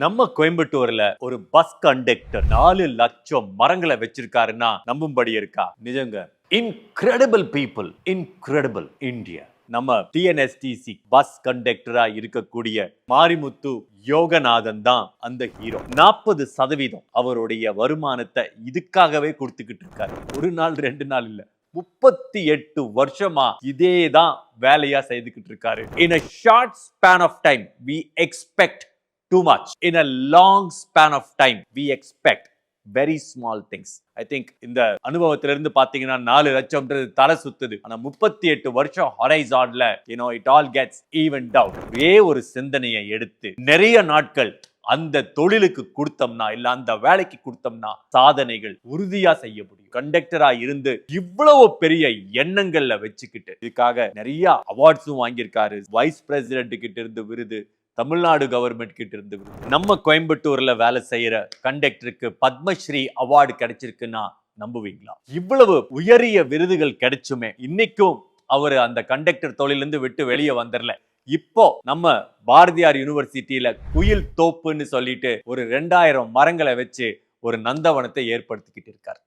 நம்ம கோயம்புத்தூர்ல ஒரு பஸ் கண்டக்டர் 4 லட்சம் மரங்களை வச்சிருக்காருன்னா நம்பும்படி இருக்கா? நிஜங்க. Incredible people, incredible India. நம்ம டிஎன்எஸ்டிசி பஸ் கண்டக்டரா இருக்கக்கூடிய மாரிமுத்து யோகநாதன் தான் அந்த ஹீரோ. 40% அவருடைய வருமானத்தை இதுக்காகவே கொடுத்துக்கிட்டு இருக்காரு. ஒரு நாள் 2 நாள் இல்ல, 38 வருஷமா இதேதான் வேலையா செய்துக்கிட்டு இருக்காரு. In a short span of time we expect too much. In a long span of time we expect very small things. I think இந்த அனுபவத்திலிருந்து பாத்தீங்கன்னா 4 லட்சம்ன்றது தலை சுத்துது. ஆனா 38 வருஷம் ஹொரைசான்ல it all gets evened out. ஒரே ஒரு சிந்தனையை எடுத்து நிறைய நாட்கள் அந்த தொழிலுக்கு கொடுத்தோம்னா, இல்ல அந்த வேலைக்கு கொடுத்தோம்னா சாதனைகள் உறுதியா செய்ய முடியும். கண்டக்டரா இருந்து இவ்வளவு பெரிய எண்ணங்கள்ல வச்சுக்கிட்டு இதுக்காக நிறைய அவார்ட்ஸும் வாங்கியிருக்காரு. வைஸ் பிரசிடென்ட் கிட்ட இருந்து விருது, தமிழ்நாடு கவர்மெண்ட் கிட்ட இருந்து விருது. நம்ம கோயம்புத்தூர்ல வேலை செய்யற கண்டக்டருக்கு பத்மஸ்ரீ அவார்டு கிடைச்சிருக்குன்னா நம்புவீங்களா? இவ்வளவு உயரிய விருதுகள் கிடைச்சுமே இன்னைக்கும் அவர் அந்த கண்டக்டர் தொழிலிருந்து விட்டு வெளியே வந்துடல. இப்போ நம்ம பாரதியார் யூனிவர்சிட்டியில குயில் தோப்புன்னு சொல்லிட்டு ஒரு 2000 மரங்களை வச்சு ஒரு நந்தவனத்தை ஏற்படுத்திக்கிட்டு இருக்காரு.